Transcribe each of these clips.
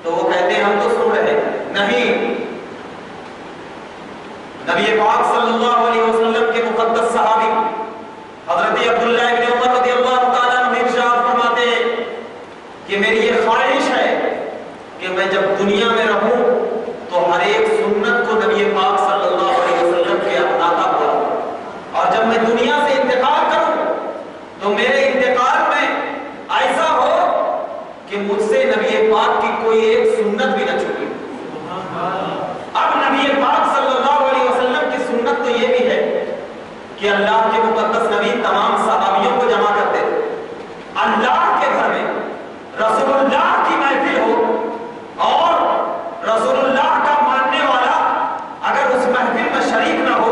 تو وہ کہتے ہیں ہم تو سن رہے ہیں. نہیں، نبی پاک صلی اللہ علیہ وسلم کے مقدس صحابی حضرت عبداللہ ابن عمر رضی اللہ تعالیٰ عنہ ارشاد فرماتے ہیں کہ میری یہ خواہش ہے کہ میں جب دنیا میں رہوں تو ہر ایک سنت کو نبی پاک صلی اللہ علیہ وسلم کے اپناتا ہوا، اور جب میں دنیا سے انتقال کروں تو میرے انتقال میں ایسا ہو کہ مجھ سے نبی پاک کی کوئی ایک سنت بھی نہ چھوٹے. اب نبی پاک صلی اللہ علیہ وسلم کی سنت تو یہ بھی ہے کہ اللہ کے مقدس نبی تمام صحابیوں کو جمع کرتے تھے. اللہ کے گھر میں رسول اللہ کی محفل ہو اور رسول اللہ کا ماننے والا اگر اس محفل میں شریک نہ ہو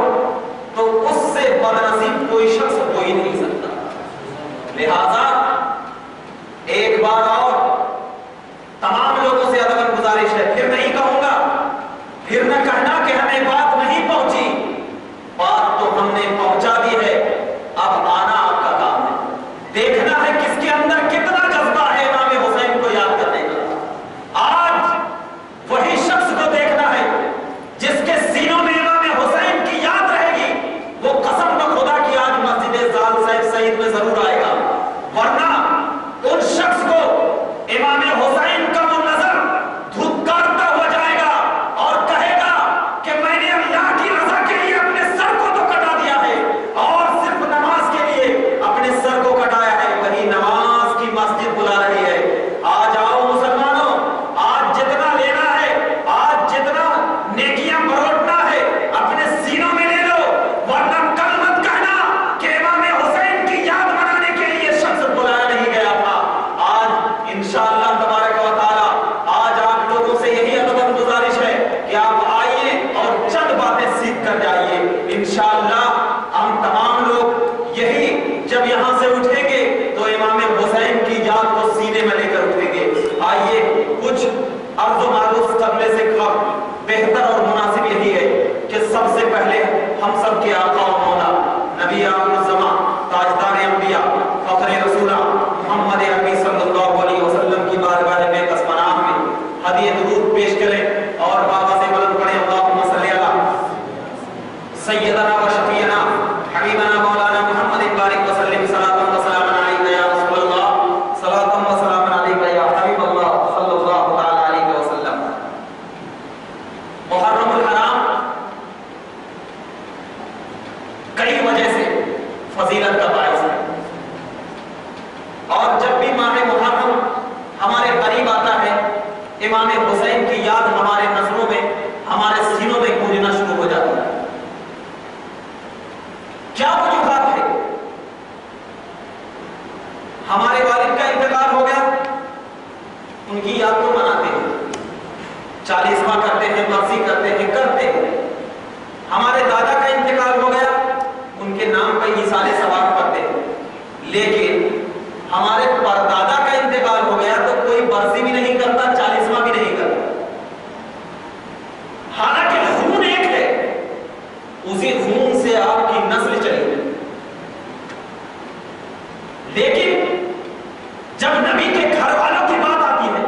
تو اس سے بدنصیب کوئی شخص ہو ہی نہیں سکتا. لہذا ایک بار اور تمام لوگوں سے ادب گزارش ہے، پھر نہیں کہوں گا، پھر نہ کہنا کہ ہمیں بات نہیں پہنچی. بات تو ہم نے پہنچا دی ہے، اب آنا آپ کا کام ہے. دیکھنا ہے کس کے اندر کتنا جذبہ ہے امام حسین کو یاد کرنے کا. آج وہی شخص کو دیکھنا ہے جس کے سینوں میں امام حسین کی یاد رہے گی، وہ قسم بخدا کی آج مسجد زال صاحب سعید میں ضرور آئے گا. ورنہ ان شخص کو امام حسین کا وہ نظر دھتکارتا ہوا جائے گا اور کہے گا کہ میں نے اللہ کی رضا کے لیے اپنے سر کو تو کٹا دیا ہے اور صرف نماز کے لیے اپنے سر کو کٹایا ہے. وہی نماز کی مسجد بلا رہی ہے. آ جاؤ مسلمانوں، آج جتنا لینا ہے، آج جتنا نیکیاں بروٹنا ہے اپنے سینوں میں لے لو، ورنہ کل مت کہنا کہ امام حسین کی یاد منانے کے لیے شخص بلایا نہیں گیا تھا. آج انشاءاللہ تبارک و تعالی آج آپ لوگوں سے یہی ادب گزارش ہے کہ آپ آئیے اور چند باتیں سیکھ کر جائیے. انشاءاللہ ہم تمام لوگ یہی جب یہاں سے اٹھیں گے تو امام حسین کی یاد کو سینے میں لے کر اٹھیں گے. آئیے کچھ عرض و معروف کرنے سے بہتر اور مناسب یہی ہے کہ سب سے پہلے ہم سب کے آقا و مولا نبی آخر الزمان تاجدار انبیاء فخر رسولہ محمد عربی صلی اللہ علیہ وسلم کی بارگاہ میں پناہ میں ہدیہ درود پیش کریں اور بابا سے بلند پڑھیں. اللہم صلی علی سیدنا و شفیعنا حبیبنا مولانا محمد بارک وسلم صلاۃ و سلام علیک یا رسول اللہ، صلاۃ و سلام علیک یا حبیب اللہ صلی اللہ تعالی علیہ وسلم. محرم الحرام کئی وجہ سے فضیلت کا باعث ہے، اور جب بھی ماہ محرم ہمارے قریب آتا ہے امام حسین کی یاد ہمارے نظروں میں، ہمارے سینوں میں گونجنا شروع ہو جاتا ہے. کیا وجوہات ہے؟ ہمارے والد کا انتقال ہو گیا، ان کی یاد کو مناتے ہیں، 40واں کرتے ہیں، برسی کرتے ہیں. ہمارے دادا کا انتقال ہو گیا، ان کے نام پہ ایثار ثواب کرتے ہیں. لیکن ہمارے پردادا کا انتقال ہو گیا تو کوئی برسی بھی نہیں کرتا، 40واں بھی نہیں کرتا. حالانکہ خون ایک ہے، اسی خون سے آپ کی نسل چلی. لیکن جب نبی کے گھر والوں کی بات آتی ہے،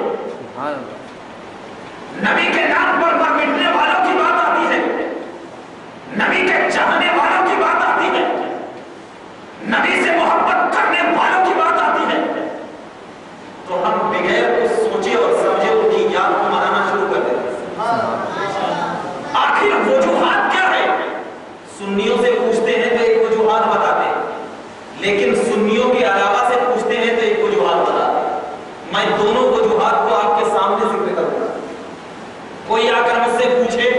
نبی کے نام پر مر مٹنے والوں کی بات آتی ہے، نبی کے چاہنے والوں کی بات آتی ہے، نبی سے محبت کرنے والوں کی بات آتی ہے، تو ہم بغیر کچھ سوچے اور سمجھے ان کی یاد کو منانا شروع کر دیتے ہیں. آخر وجوہات کیا ہے؟ سنیوں سے پوچھتے ہیں تو ایک وجوہات بتاتے ہیں، لیکن سنیوں کے علاوہ سے پوچھتے ہیں تو ایک وجوہات بتاتے ہیں. میں دونوں وجوہات کو آپ کے سامنے ذکر کروں گا. کوئی آ کر مجھ سے پوچھے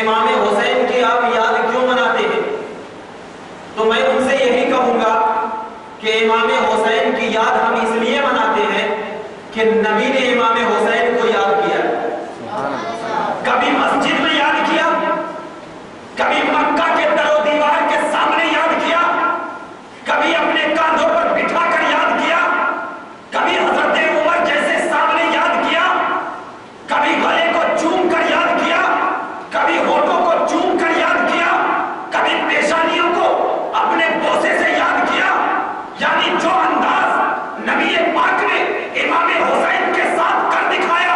امام حسین کی آپ یاد کیوں مناتے ہیں، تو میں ان سے یہی کہوں گا کہ امام حسین کی یاد ہم اس لیے مناتے ہیں کہ نبی نے امام حسین کو یاد کیا. کبھی مسجد میں یاد کیا، کبھی مکہ کے در و دیوار کے سامنے یاد کیا، کبھی اپنے کاندھوں پر بٹھا کر یاد کیا، کبھی حضرت عمر جیسے سامنے یاد کیا، کبھی گلے کو چوم کر یاد کیا، کبھی ہونٹوں کو چوم کر یاد کیا، کبھی پیشانیوں کو اپنے بوسے سے یاد کیا. یعنی جو انداز نبی پاک نے امام حسین کے ساتھ کر دکھایا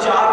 4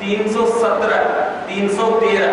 313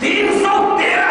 313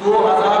2000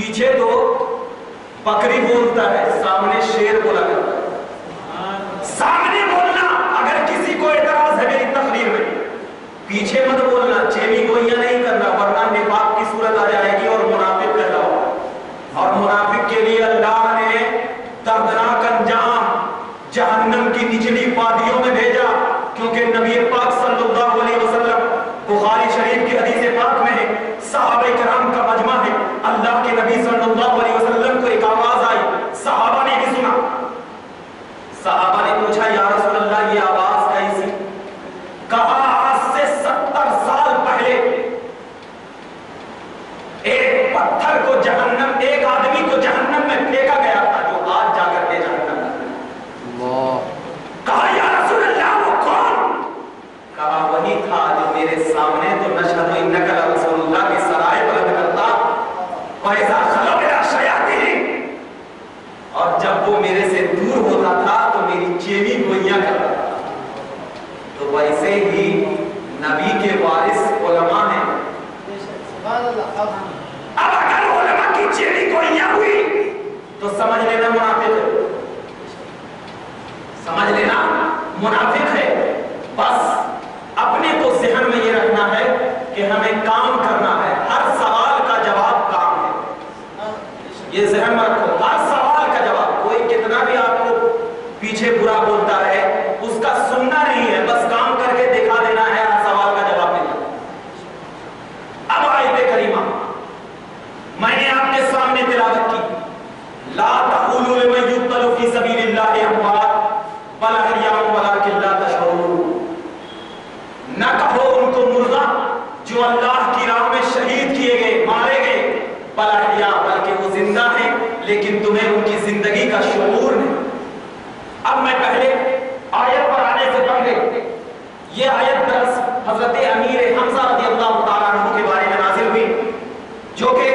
پیچھے تو بکری بولتا ہے، سامنے شیر بولا کرتا ہے۔ سامنے بولنا اگر کسی کو اعتراض ہے میری تقریر میں، پیچھے مت بولنا، چیمی گوئیاں نہیں کرنا، ورنہ نفاق کی صورت آ جائے گی اور منافق کہلاؤ۔ اور منافق کے لیے اللہ نے دردناک انجام جہنم کی نچلی وادیوں میں بھیجا، کیونکہ نبی پاک صلی اللہ علیہ وسلم، بخاری شریف کی حدیث پاک میں ہے، صحابہ کرام کا مجمع ہے، اللہ کے نبی صلی اللہ علیہ وسلم کو ایک آواز آئی، صحابہ نے بھی سنا، صحابہ نے پوچھا یا رسول اللہ یہ آواز کیسی؟ کہا آج سے 70 سال پہلے ایک پتھر کو جہنم، ایک آدمی کو جہنم میں پھینکا گیا تھا جو آج جا کر کے جہنم میں۔ کہا یا رسول اللہ وہ کون؟ کہا وہی تھا جو میرے سامنے تو نشہد انک لرسول اللہ کی سرائے بلند کرتا، وَإِذَا خَلَوْا إِلَىٰ شَيَاطِینِهِمْ، اور جب وہ میرے سے دور ہوتا تھا تو میری چیوی گوئیاں کرتا تھا۔ تو ویسے ہی نبی کے وارث علماء ہیں، اب اگر علماء کی چیوی گوئیاں ہوئی تو سمجھ لینا منافق ہے، سمجھ لینا منافق ہے۔ بس اپنے کو ذہن میں یہ رکھنا ہے کہ ہمیں کام کرنا ہے، ہر سوال کا جواب کام ہے، یہ ذہن میں رکھو، ہر سوال کا جواب، کوئی کتنا بھی آپ کو پیچھے برا بولتا ہے اس کا سننا نہیں ہے، بس کام کر کے دکھا دینا ہے، ہر سوال کا جواب مل جائے۔ اب آیت کریمہ میں نے آپ کے سامنے تلاوت کی، لا تقولوا لمن يقتل في سبيل الله اموات بل احياء ولكن لا تشعرون، نہ کہو ان کو مردہ جو اللہ کی راہ میں شہید کیے گئے، مارے گئے، بل احیاء بلکہ وہ زندہ ہیں لیکن تمہیں ان کی زندگی کا شعور نہیں۔ اب میں پہلے آیت پر آنے سے پہلے، یہ آیت درس حضرت امیر حمزہ رضی اللہ تعالیٰ عنہ کے بارے میں نازل ہوئی، جو کہ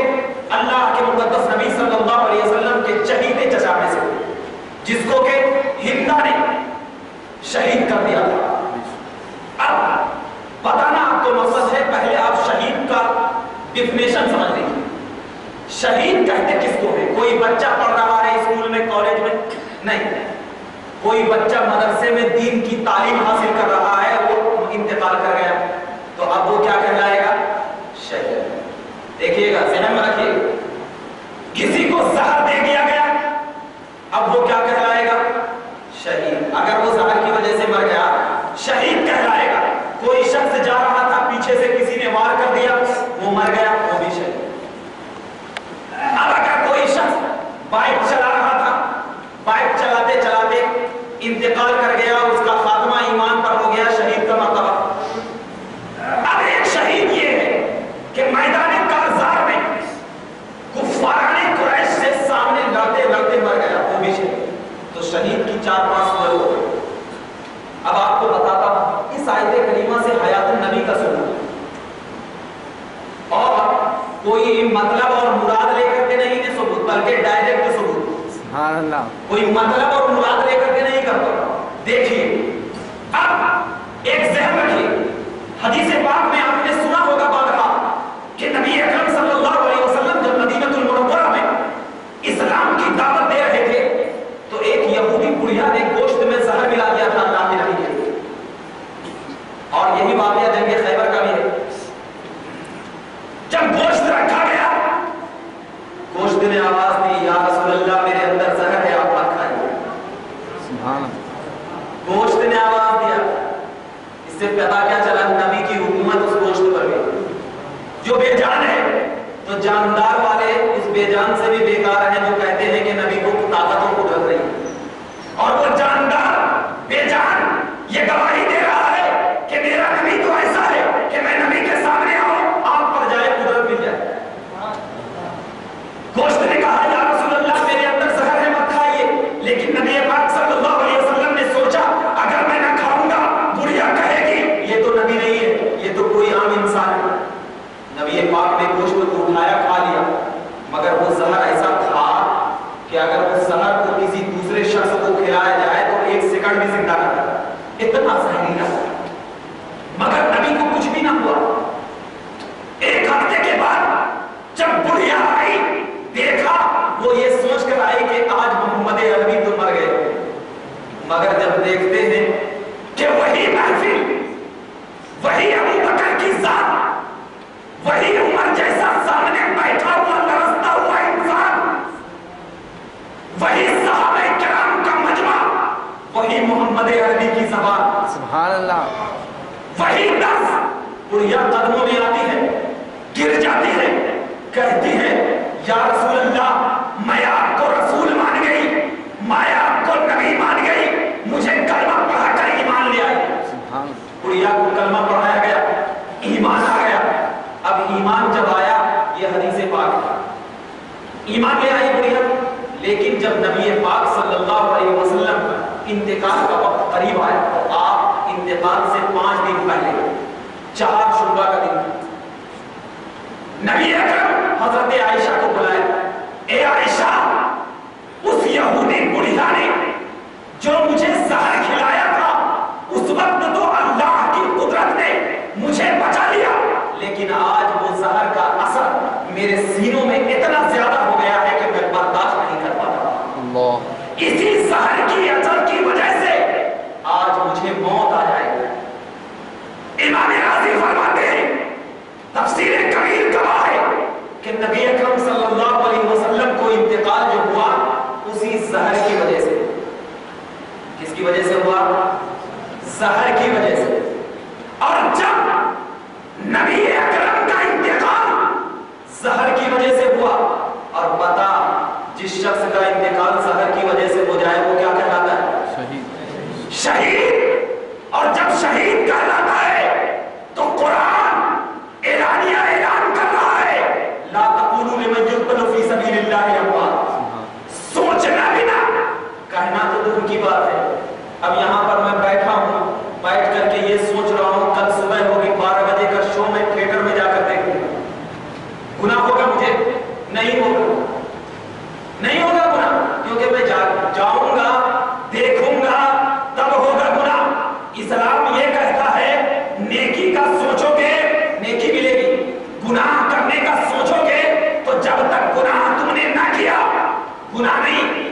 اللہ کے مقدس نبی صلی اللہ علیہ وسلم کے چہیتے چچا میں سے، جس کو کہ ہندا نے شہید کر دیا تھا۔ اب بتانا آپ کو مقصد ہے، پہلے آپ شہید کا ڈیفینیشن سمجھ لیجیے۔ شہید کہتے کس کو ہے؟ کوئی بچہ پڑھ رہا ہے اسکول میں، کالج میں نہیں، کوئی بچہ مدرسے میں دین کی تعلیم حاصل کر رہا ہے، وہ انتقال کر گیا تو اب وہ کیا کہلائے گا؟ شہید۔ دیکھیے گا، ذہن میں رکھیے، کسی کو زہر دے دیا گیا اب وہ کیا کہلائے گا؟ شہید۔ اگر وہ زہر کی وجہ سے مر گیا شہید کہلائے گا۔ کوئی شخص جا رہا تھا، پیچھے سے کسی نے وار کر دیا، وہ مر گیا، وہ بھی شہید۔ اب اگر کوئی شخص بائک چلا رہا تھا، بائک چلاتے چلاتے انتقال کر گیا، اس کا خاتمہ ایمان پر ہو گیا، شہید کا مرتبہ۔ اب ایک شہید یہ ہے کہ میدان کارزار میں کفاران قریش سے سامنے لڑتے لڑتے مر گیا، وہ بھی شہید۔ تو شہید کی 4-5 صورت ہو گئی۔ اب آپ کو بتاتا ہوں اس آیت کریمہ سے حیات النبی کا ثبوت، اور کوئی مطلب اور مراد لے کر کے نہیں ہے ثبوت، بلکہ ڈائریکٹ ثبوت، سبحان اللہ، کوئی مطلب اور مراد لے کر کے نہیں کرتا۔ دیکھیے اب ایک ذہن رکھیے، حدیث پاک میں آپ نے سنا ہوگا بارہا کہ نبی اکرم صلی اللہ علیہ وسلم جب مدینہ المنورہ میں اسلام کی دعوت دے رہے تھے تو ایک یہودی بڑھیا نے گوشت میں زہر ملا دیا تھا اللہ کے نبی کے، اور یہی واقعہ جنگ خیبر کا بھی ہے۔ جب گوشت رکھا گیا، گوشت نے آواز دی، یا رسول اللہ میرے اندر زہر ہے، آپ مت کھائیے۔ سبحان اللہ۔ گوشت نے آواز دیا، اس سے پتہ کیا چلا؟ نبی کی حکومت اس گوشت پر گئی۔ جو بے جان ہے تو جاندار والے اس بے جان سے بھی بیکار ہیں جو کہتے ہیں کہ نبی کو طاقت اور قدرت نہیں، اور وہ جاندار بے جان یہ گواہی دے رہا ہے کہ میرا نبی تو ایسا ہے کہ میں نبی کے سامنے آؤں، آپ پر جائے قدرت مل جائے۔ گوشت نے کہا یا رسول اللہ میرے اندر زہر ہے، مت کھائیے، لیکن نبی پاک صلی اللہ علیہ وسلم نے سوچا اگر میں نہ کھاؤں گا بڑھیا کہے گی یہ تو نبی نہیں ہے، یہ تو کوئی عام انسان ہے۔ نبی پاک نے گوشت کو اٹھایا، کھا لیا، مگر وہ زہر ایسا تھا کہ اگر اس زہر کو کسی دوسرے شخص کو کھلایا جائے تو 1 سیکنڈ بھی زندہ رہتا، اتنا زہریلا تھا، مگر نبی کو کچھ بھی نہ ہوا۔ 1 ہفتے کے بعد جب بڑھیا آئی، آتی ہے، کہتی ہے یا رسول اللہ میں آپ کو رسول مان گئی، میں آپ کو نبی مان گئی، مجھے کلمہ پڑھا کر ایمان لے آئی۔ بڑھیا کو کلمہ پڑھایا گیا، ایمان آ گیا۔ اب ایمان جب آیا، یہ حدیث پاک ہے، ایمان لے آئی بڑھیا، لیکن جب نبی پاک صلی اللہ علیہ وسلم انتقال کا وقت قریب آیا تو آپ انتقال سے 5 دن پہلے 4 شعبہ کا دن نبی اکرم حضرت عائشہ کو بلایا، اے عائشہ اس یہودی بڑھیا نے جو مجھے زہر کھلایا تھا اس وقت تو اللہ کی قدرت نے مجھے بچا لیا، لیکن آج وہ زہر کا اثر میرے سینوں میں اتنا زیادہ ہو گیا ہے کہ میں برداشت نہیں کر پاتا۔ اللہ، اسی زہر کی اثر کی وجہ سے آج مجھے موت آ جائے گی۔ امام راضی فرماتے ہیں تفسیر کبیر گواہ ہے کہ نبی اکرم صلی اللہ علیہ وسلم کو انتقال جو ہوا اسی زہر کی وجہ سے، کس کی وجہ سے ہوا؟ زہر کی وجہ سے۔ اور جب نبی اکرم کا انتقال زہر کی وجہ سے ہوا، اور بتا جس شخص کا انتقال زہر کی وجہ سے ہو جائے وہ کیا کہلاتا ہے؟ شہید۔ شہید، اور جب شہید کہلاتا ہے تو قرآن اعلانیہ اعلان کر رہا ہے لا تقولوا لمن يقتل في سبيل الله اموات، سوچنا بھی نہ، کہنا تو دور کی بات ہے۔ اب یہاں پر میں بیٹھا ہوں، بیٹھ کر کے یہ سوچ رہا ہوں کل صبح ہوگی 12 بجے کا شو میں تھیٹر میں جا کر دیکھوں گا، گناہ ہوگا مجھے؟ نہیں ہوگا، نہیں ہوگا گناہ، کیونکہ میں جاؤں گا دیکھوں گا تب ہوگا گناہ۔ اسلام یہ کہتا ہے نیکی کا سوچو گے نیکی ملے گی، گناہ کرنے کا سوچو گے تو جب تک گناہ تم نے نہ کیا گناہ نہیں۔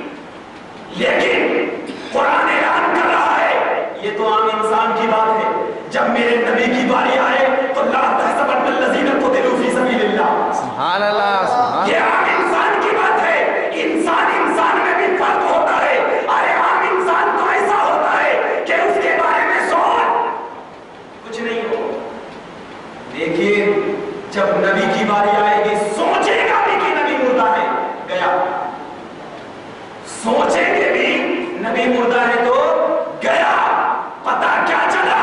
لیکن قرآن اعلان کر رہا ہے، یہ تو عام انسان کی بات ہے، جب میرے نبی کی باری آئے تو لا تحسبن الذین قتلوا فی سبیل اللہ، سبحان اللہ، یہ عام انسان کی بات ہے۔ انسان میں بھی فرق ہوتا ہے، ارے عام انسان تو ایسا ہوتا ہے کہ اس کے بارے میں سوچ کچھ نہیں ہو، لیکن جب نبی کی باری آئے گی سوچے گا بھی کہ نبی مردہ ہے، گیا، سوچیں گے بھی نبی مردہ ہے تو گیا۔ پتہ کیا چلا؟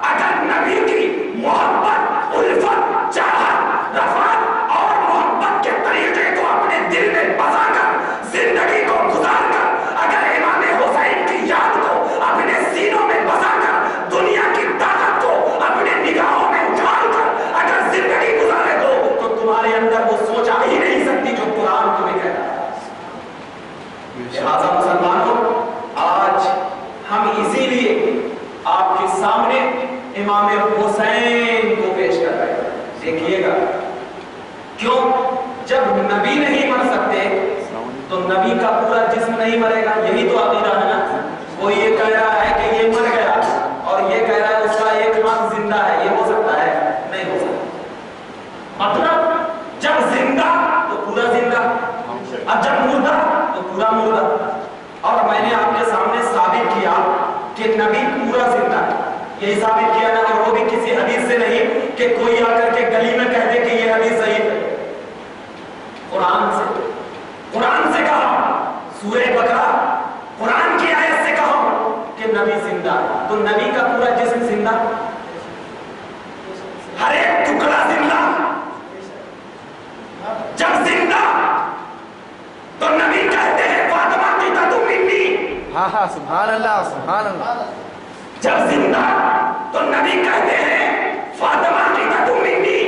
اگر نبی کی محبت، الفت، چاہت، رفعت اور محبت کے طریقے کو اپنے دل میں بسا کر زندگی کو گزار کر، اگر امام حسین کی یاد کو اپنے سینوں میں بسا کر، دنیا کی طاقت کو اپنے نگاہوں میں اجھال کر اگر زندگی گزارے تو تمہارے اندر وہ سوچ آ ہی نہیں سکتی جو قرآن تمہیں کہتا ہے۔ لہٰذا مسلمانوں، آج ہم اسی لیے آپ کے سامنے امام حسین کو پیش کر رہے ہیں۔ دیکھیے گا کیوں؟ جب نبی نہیں مر سکتے تو نبی کا پورا جسم نہیں مرے گا، یہی تو عقیدہ ہے نا۔ کوئی یہ کہہ رہا ہے کہ یہ مر گیا اور یہ کہہ رہا ہے اس کا ایک ہاتھ زندہ ہے، یہ ہو سکتا ہے؟ نہیں ہو سکتا۔ مطلب جب زندہ تو پورا زندہ، اور جب مردہ تو پورا مردہ۔ اور میں نے آپ کے سامنے ثابت کیا کہ نبی پورا زندہ ہے، یہی ثابت کیا نا، اور وہ بھی کسی حدیث سے نہیں کہ کوئی آ کر کے گلی میں کہہ دے کہ یہ حدیث صحیح ہے، قرآن سے کہا، سورہ بقرہ قرآن کی آیت سے کہا کہ نبی زندہ ہے، تو نبی کا پورا جسم زندہ، ہر ایک ٹکڑا زندہ۔ جب زندہ تو نبی کہتے ہیں فاطمہ کی تم منی، ہاں سبحان اللہ، سبحان اللہ۔ جب زندہ تو نبی کہتے ہیں فاطمہ کی تم منی،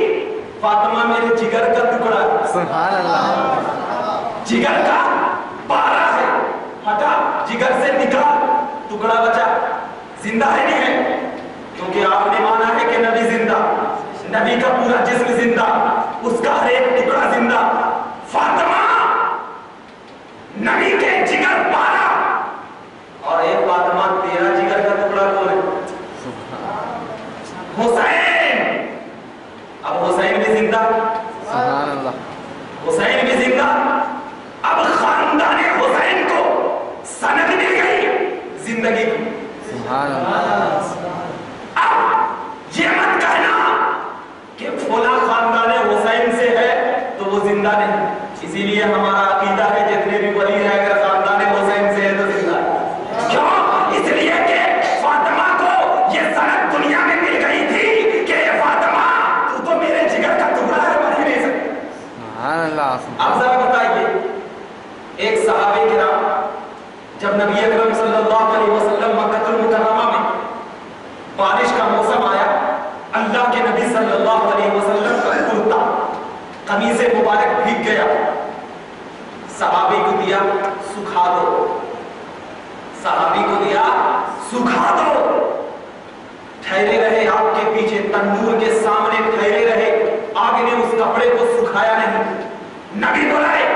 فاطمہ میرے جگر کا ٹکڑا، سبحان اللہ، جگر کا پارا ہے، ہٹا جگر سے نکال، ٹکڑا بچا، زندہ ہے نہیں ہے؟ کیونکہ آپ نے مانا ہے کہ نبی زندہ، نبی کا پورا جسم زندہ، اس کا ہر ایک ٹکڑا زندہ۔ فاطمہ نبی کے جگر پارا، اور ایک فاطمہ تیرا جگر کا ٹکڑا کون ہے؟ حسین۔ اب حسین بھی زندہ، سبحان اللہ، حسین بھی زندہ۔ اب خاندان حسین کو سند مل گئی زندگی کی، سبحان اللہ۔ اب یہ مت کہنا کہ فلاں خاندان حسین سے ہے زندہ نہیں. اسی لیے ہمارا عقیدہ ہے جتنے بھی ولی ہیں اگر خاندان حسین سے ہے تو زندہ ہے. کیوں؟ اس لیے کہ فاطمہ کو یہ سند دنیا میں مل گئی تھی کہ فاطمہ تو میرے جگر کا ٹکڑا ہے, مر ہی نہیں سکتی. سبحان اللہ. اب ذرا بتائیے, ایک صحابہ کرام جب نبی اکرم صلی اللہ علیہ وسلم مکہ المکرمہ میں بارش کا موسم آیا, اللہ کے نبی صلی اللہ علیہ وسلم کا کرتا قمیص مبارک بھیگ گیا, صحابی کو دیا سکھا دو, صحابی کو دیا سکھا دو. ٹھہرے رہے آپ کے پیچھے تندور کے سامنے ٹھہرے رہے, آگ نے اس کپڑے کو سکھایا نہیں. نبی بلائے,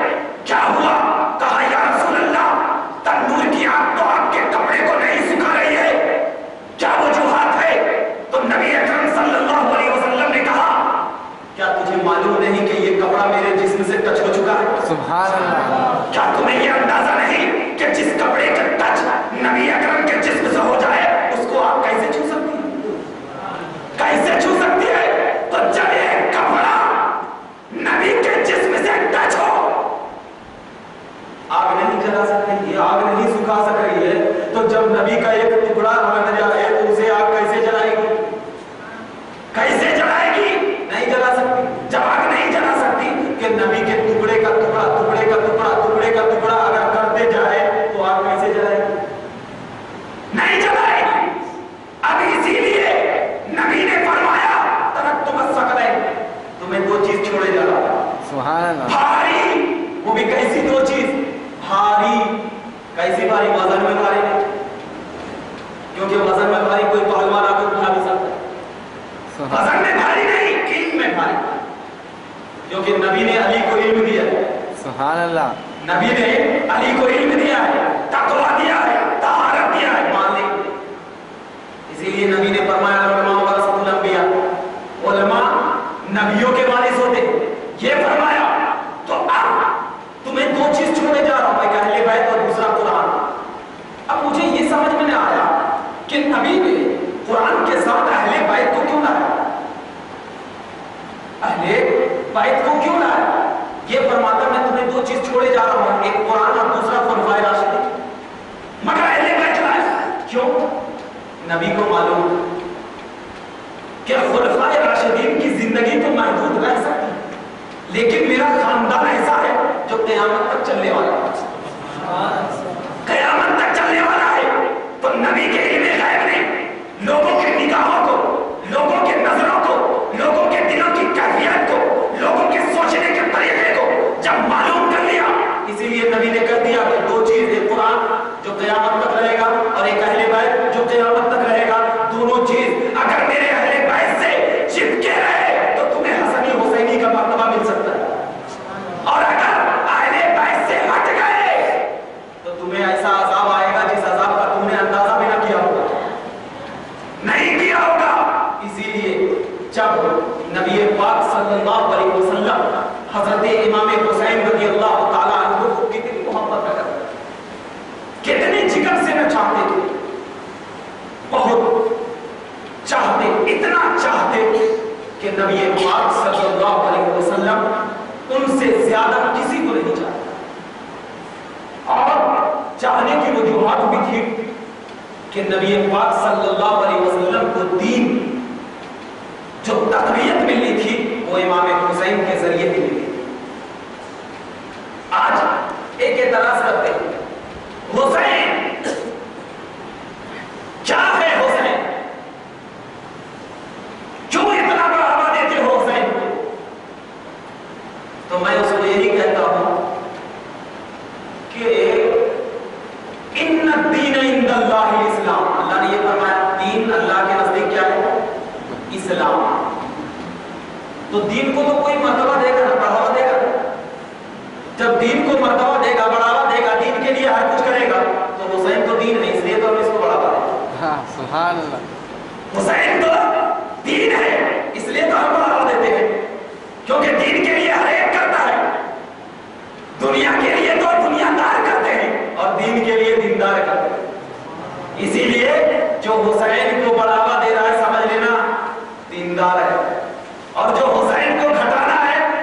کیا ہوا؟ کہا یا رسول اللہ, تندور کی آگ تو آپ کے کپڑے کو نہیں سکھا رہی ہے, کیا وجوہات ہے؟ تو نبی اکرم صلی اللہ علیہ وسلم نے کہا کیا تجھے معلوم نہیں کہ یہ کپڑا میرے جسم سے ٹچ ہو چکا ہے؟ سبحان اللہ. کیا تمہیں یہ اندازہ نہیں کہ جس کپڑے کا ٹچ نبی اکرم کے جسم سے ہو جائے اس کو آپ کیسے چھو سکتی ہیں؟ کیسے چھو سکتی ہے؟ تو جب ایک کپڑا نبی کے جسم سے ٹچ ہو, آگ نہیں جلا سکتی, یہ آگ نہیں سکھا سک رہی ہے, تو جب نبی کا ایک ٹکڑا ہٹ جائے تو اسے آگ کیسے جلائے گی؟ کیسے جلائے گی؟ نہیں جلا سکتی. جب آگ نہیں جلا سکتی کہ نبی کے ٹکڑے کا ٹکڑا ٹکڑے کا ٹکڑا ٹکڑے کا ٹکڑا اگر کرتے جائے تو آگ کیسے جلائے گی؟ نہیں جلائے گی. اب اسی لیے نبی نے فرمایا ترکتم الثقلین, تمہیں دو چیز چھوڑے جا رہا. سبحان اللہ. بھاری, وہ بھی کیسی دو چیز؟ بھاری. کیسی بھاری؟ وزن میں بھاری نہیں, کیونکہ وزن میں بھاری کوئی پہلوان آپ کو اٹھا نہیں سکتا. وزن میں بھاری نہیں, علم میں بھاری, کیونکہ نبی نے علی کو علم دیا ہے. سبحان اللہ. نبی نے علی کو علم دیا ہے, تقویٰ دیا ہے, طہارت دیا ہے, مان لیں. اسی لیے نبی نے فرمایا علماء ورثۃ الانبیاء, علماء نبیوں کے وارث ہوتے ہیں. یہ فرمایا تو اب تمہیں دو چیز چھوڑے جا رہا ہوں, ایک اہل بیت اور دوسرا قرآن. اب مجھے یہ سمجھ میں نہیں آیا کہ نبی نے قرآن کے ساتھ اہل بیت کو کیوں لایا, اہل بیت کو کیوں لایا؟ یہ فرماتا میں تمہیں دو چیز چھوڑے جا رہا ہوں, ایک قرآن اور دوسرا خلفائے راشدین, مگر اہل بیت لایا کیوں؟ نبی کو معلوم کہ خلفائے راشدین کی زندگی تو محدود رہ سکتی, لیکن میرا خاندان ایسا ہے جو قیامت تک چلنے والا ہے, قیامت تک چلنے والا ہے. تو نبی کے علم غیب نے لوگوں کے نگاہوں کو, لوگوں کے نظروں کو, لوگوں کے دلوں کی کیفیت کو, لوگوں کے سوچنے کے طریقے کو جب معلوم کر لیا, اسی لیے نبی نے کر دیا کہ دو چیز, ایک قرآن جو قیامت تک رہے گا اور ایک اہل بیت جو قیامت تک رہے گا. دونوں چیز اگر میرے اہل بیت سے چپکے رہے تو تمہیں حسنی حسینی کا مرتبہ مل سکتا ہے, اور اگر اہل بیت سے ہٹ گئے تو تمہیں ایسا عذاب آئے گا جس عذاب کا تم نے اندازہ بھی نہ کیا ہوگا, نہیں کیا ہوگا. اسی لیے جب نبی پاک صلی اللہ علیہ وسلم حضرت امام حسین رضی اللہ تعالیٰ عنہ کو کتنی محبت کرتے, کتنی جگر سے نہ چاہتے تھے, بہت چاہتے, اتنا چاہتے کہ نبی پاک صلی اللہ علیہ وسلم ان سے زیادہ کسی کو نہیں چاہتے. اور چاہنے کی وجوہات بھی تھی کہ نبی پاک صلی اللہ علیہ وسلم کو دین جو تقویت ملی تھی وہ امام حسین کے ذریعے ملی تھی. آج ایک اعتراض کرتے ہیں, حسین کیا ہے, حسین کیوں اتنا بڑھاوا دیتے ہو حسین کو؟ تو میں اس کو یہی کہتا ہوں کہ ان الدین عند اللہ الاسلام, اللہ نے یہ فرمایا دین اللہ کے نزدیک کیا ہے؟ اسلام. تو دین کو تو کوئی مرتبہ دے گا, بڑھاوا دے گا. جب دین کو مرتبہ دے گا, بڑھاوا دے گا, دین کے لیے ہر کچھ کرے گا, تو حسین تو دین ہے, اس لیے تو ہم اس کو بڑھاوا دیں. سبحان اللہ. حسین تو دین ہے, اس لیے تو ہم بڑھاوا دیتے ہیں, کیونکہ دین کے لیے ہر ایک کرتا ہے. دنیا کے لیے تو دنیا دار کرتے ہیں اور دین کے لیے دیندار کرتے ہیں. اسی لیے جو حسین کو بڑھاوا دے رہا ہے سمجھ لینا دیندار ہے, اور جو حسین کو گھٹانا ہے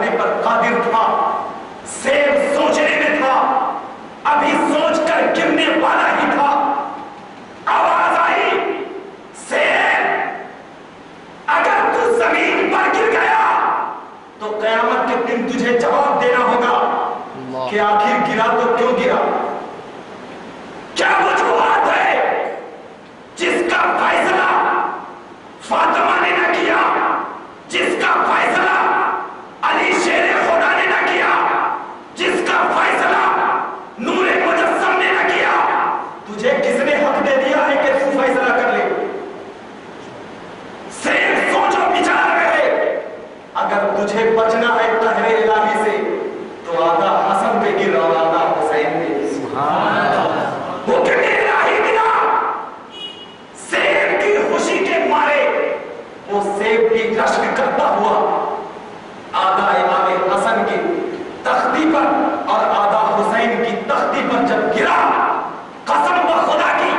کرنے پر قادر تھا، سیب سوچنے میں تھا، ابھی سوچ کر گرنے والا ہی تھا، آواز آئی سیب اگر تو زمین پر گر گیا تو قیامت کے دن تجھے جواب دینا ہوگا کہ آخر گرا تو کیوں گرا؟ کیا وجوہات ہے جس کا فیصلہ فاطمہ نے نہ کیا، جس کا فیصلہ علی شیر خدا نے نہ کیا، جس کا فیصلہ نور مجسم نے نہ کیا؟ تجھے کس نے حق دے دیا ہے کہ تو فیصلہ کر لے؟ صرف سوچو بچار رہے، اگر تجھے بچنا ہے قہر الہی سے تو آدھا حسن پہ گر اور آدھا حسین پہ۔ سبحان اللہ۔ وہ کہنے الہی دیا سیب کی خوشی کے مارے وہ سیب کی رشک کرتا ہوا آدھا امام حسن کی تختی پر اور آدھا حسین کی تختی پر جب گرا، قسم بخدا کی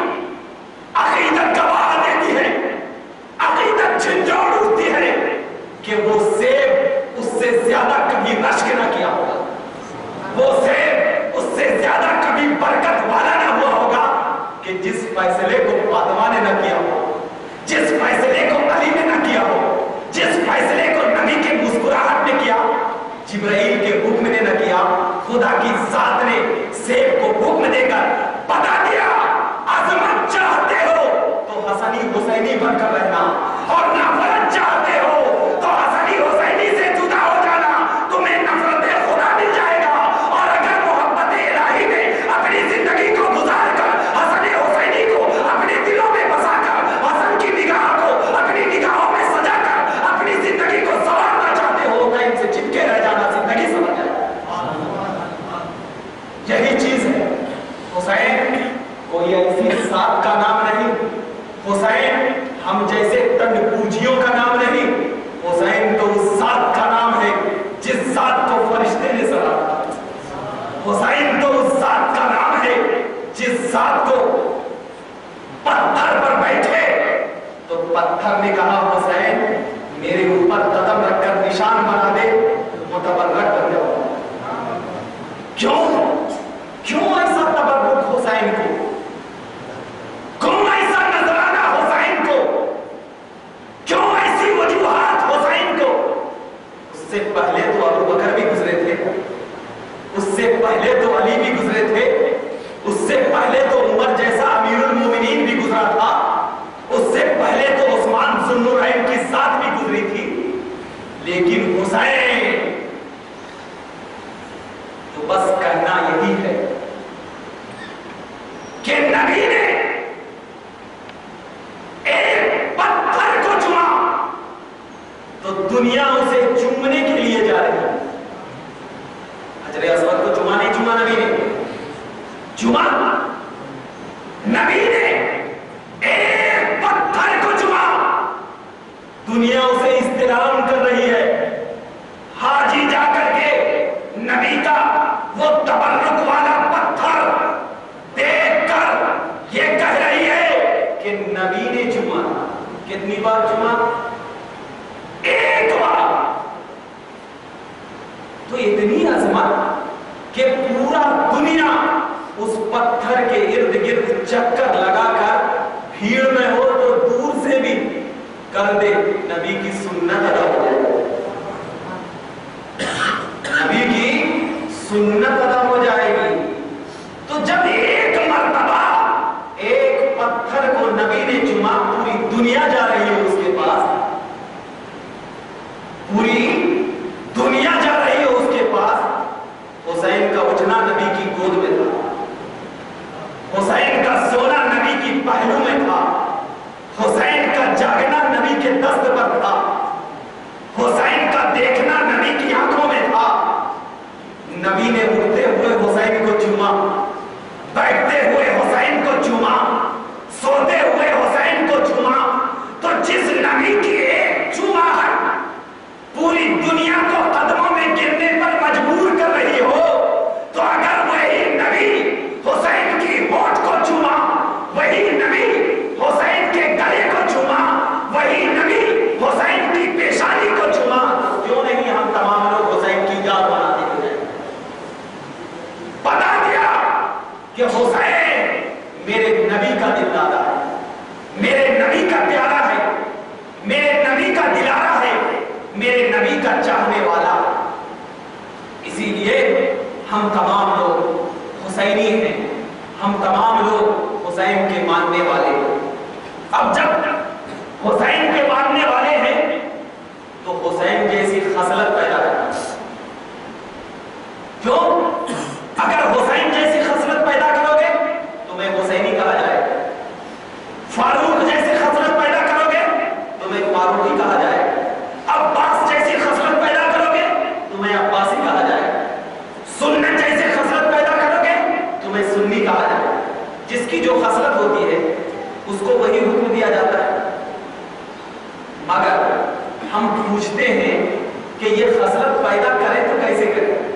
عقیدت گواہ دیتی ہے، عقیدت جھنجھوڑ اٹھتی ہے کہ وہ سیب اس سے زیادہ کبھی رشک نہ کیا ہوگا، وہ سیب اس سے زیادہ کبھی برکت والا نہ ہوا ہوگا کہ جس فیصلے کو فاطمہ نے نہ کیا ہو، جس فیصلے کو علی نے نہ کیا ہو، جس فیصلے کو نبی کے مسکراہٹ نے کیا، جبرائیل کے حکم نے نہ کیا، خدا کی ذات نے سیب کو حکم دے کر بتا دیا عظمت چاہتے ہو تو حسنی حسینی بن کر رہنا، اور نفرت چاہتے ہو تو حسنی حسینی سے جدا ہو جانا، تمہیں نفرت خدا مل جائے گا۔ اور اگر محبت الہی نے اپنی زندگی کو گزار کر حسن حسینی کو اپنے دلوں میں بسا کر حسن کی نگاہ کو اپنی نگاہوں میں سجا کر اپنی زندگی کو سنوارنا چاہتے ہو تو ان سے چپکے رہ جانا، زندگی سمجھ جائے۔ یہی چیز ہے، حسین کوئی ایسی ذات کا نام نہیں، حسین ہم جیسے تنگ پوجیوں کا نام نہیں، حسین تو اس ذات کا نام ہے جس ذات کو فرشتے نے سراہا، حسین تو اس ذات کا نام ہے جس ذات کو پتھر پر بیٹھے تو پتھر نے کہا حسین میرے اوپر قدم رکھ کر نشان بنا دے، متبرک بن جاؤ۔ کیوں ایسا تبرک حسین کو؟ کیوں ایسا نذرانہ حسین کو؟ کیوں ایسی وجوہات حسین کو؟ اس سے پہلے تو ابو بکر بھی گزرے تھے، اس سے پہلے تو علی بھی گزرے تھے، اس سے پہلے تو عمر جیسا امیر المومنین بھی گزرا تھا، اس سے پہلے تو عثمان ذو النورین کی ذات بھی گزری تھی، لیکن حسین تو بس کہنا یہی ہے کہ نبی نے ایک پتھر کو چوما تو دنیا اسے چومنے کے لیے جا رہی ہے۔ حجر اسود کو چوما نہیں چوما نبی نے، چوما نبی نے ایک پتھر کو چوما، دنیا اسے استلام کر رہی ہے۔ حاجی جا کر کے نبی کا وہ تبرک والا پتھر دیکھ کر یہ کہہ رہی ہے کہ نبی نے چوما۔ کتنی بار چوما؟ ایک بار۔ تو اتنی عظمت کہ پورا دنیا اس پتھر کے ارد گرد چکر لگا کر بھیڑ میں ہو تو دور سے بھی کر دے نبی کی سنت ادا ہو جائے، نبی کی سنت ادا ہو جائے گی۔ تو جب ایک مرتبہ ایک پتھر کو نبی نے چوما، پوری دنیا جا رہی ہے اس کے پاس، پوری دنیا جا رہی ہے اس کے پاس۔ حسین کا اٹھنا نبی کی گود میں تھا، حسین کا سونا نبی کی پہلو میں تھا، حسین کا جاگنا نبی کے دست پر تھا، حسین کا دیکھنا نبی کی آنکھوں میں تھا۔ نبی نے اٹھتے اسی لیے ہم تمام لوگ حسینی ہیں، ہم تمام لوگ حسین کے ماننے والے ہیں۔ اب جب حسین کے ماننے والے ہیں تو حسین جیسی خصلت پیدا کرنا، کیوں؟ اگر حسین جیسی خصلت پیدا کرو گے تمہیں حسینی کہا جائے گا، فاروق جیسی خصلت پیدا کرو گے تمہیں فاروقی کہا جائے گا، عباس جیسی خصلت پیدا کرو گے تمہیں عباسی کہا جائے گا، سنت جیسی خصلت پیدا کرو گے تمہیں سنی کہا جائے گا۔ جس کی جو خصلت ہوتی ہے اس کو وہی حکم دیا جاتا ہے۔ مگر ہم پوچھتے ہیں کہ یہ خصلت پیدا کریں تو کیسے کریں؟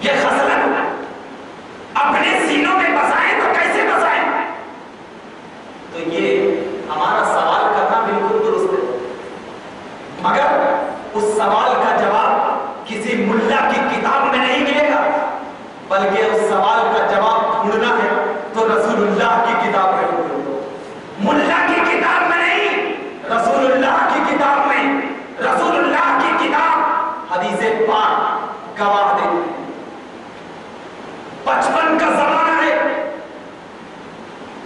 یہ خصلت اپنے سینوں میں بسائیں تو کیسے بسائیں؟ تو یہ ہمارا سوال کرنا بالکل درست ہے، مگر اس سوال کا جواب کسی ملا کی کتاب میں نہیں ملے گا، بلکہ اس سوال کا جواب ڈھونڈنا ہے تو رسول اللہ کی کتاب میں ڈھونڈو، ملا کی کتاب میں نہیں، رسول اللہ کی کتاب میں۔ رسول اللہ کی کتاب حدیث پاک گواہ دیتی ہے۔ 55 کا زمانہ ہے،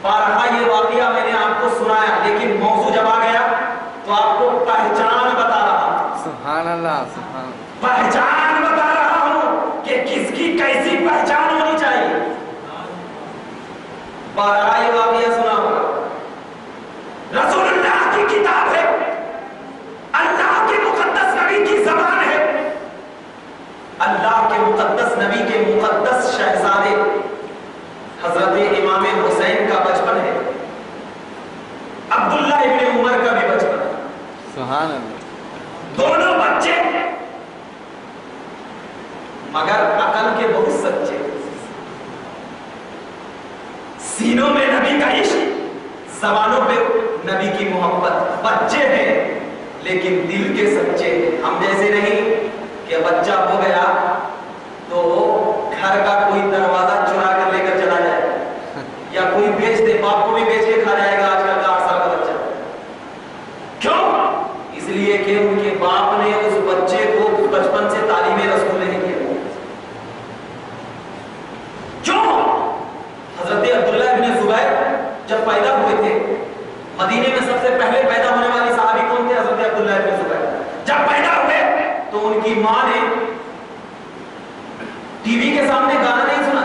بارہا یہ واقعہ میں نے آپ کو سنایا، لیکن موضوع جب آ گیا تو آپ کو پہچان بتا رہا ہوں، سبحان اللہ سبحان اللہ، پہچان بتا رہا ہوں کہ کس کی کیسی پہچان ہونی چاہیے۔ بارہا یہ واقعہ سنا ہوگا، رسول اللہ کی کتاب ہے، اللہ کے مقدس نبی کی زبان ہے، اللہ کے مقدس نبی کے مقدس شہزادے حضرت امام حسین کا بچپن ہے، عبداللہ ابن عمر کا بھی بچپن ہے، سبحان اللہ، دونوں بچے مگر عقل کے بہت سچے، سینوں میں نبی کا عشق، زبانوں پہ نبی کی محبت، بچے ہیں لیکن دل کے سچے ہیں۔ ہم جیسے نہیں کہ بچہ ہو گیا تو گھر کا کوئی دروازہ چرا کر لے کر چلا جائے یا کوئی بیچ دے، باپ کو بھی بیچ کے کھا جائے گا آج کل کا 8 سال کا بچہ۔ کیوں؟ اس لیے کہ ان کے باپ نے اس بچے کو بچپن سے تعلیم رسول نہیں کیا۔ کیوں؟ حضرت عبداللہ ابن زبیر جب پیدا ہوئے تھے، مدینے میں سب سے پہلے پیدا ہونے والی صحابی کون تھے؟ حضرت عبداللہ ابن زبیر۔ جب پیدا ہوئے تو ان کی ماں نے ٹی وی کے سامنے گانا نہیں سنا،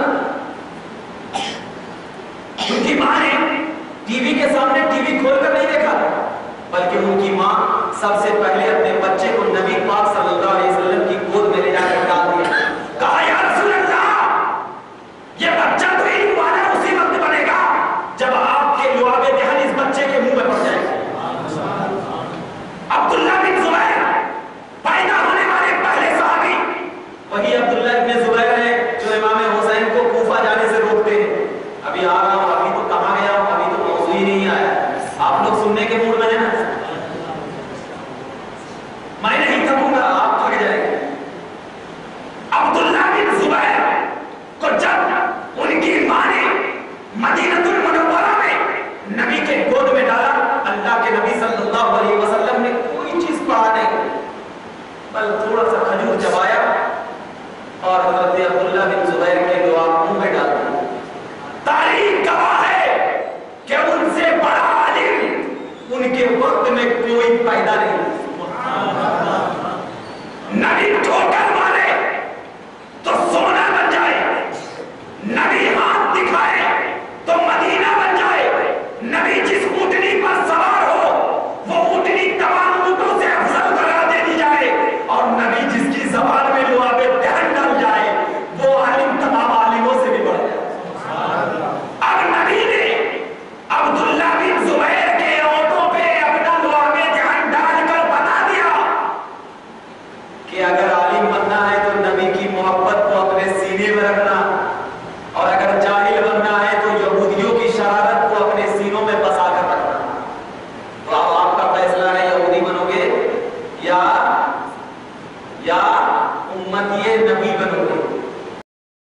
ان کی ماں نے ٹی وی کے سامنے ٹی وی کھول کر نہیں دیکھا، بلکہ ان کی ماں سب سے پہلے اپنے بچے کو نبی پاک صلی اللہ علیہ وسلم کی گود میں لے جا کر ڈال دیا، کہا یا رسول اللہ یہ بچہ تو علم والا اسی وقت بنے گا جب آپ کے لعاب دہن اس بچے کے منہ میں پڑ جائے گا۔ عبداللہ بن زبیر پیدا ہونے والے پہلے صحابی، وہی عبداللہ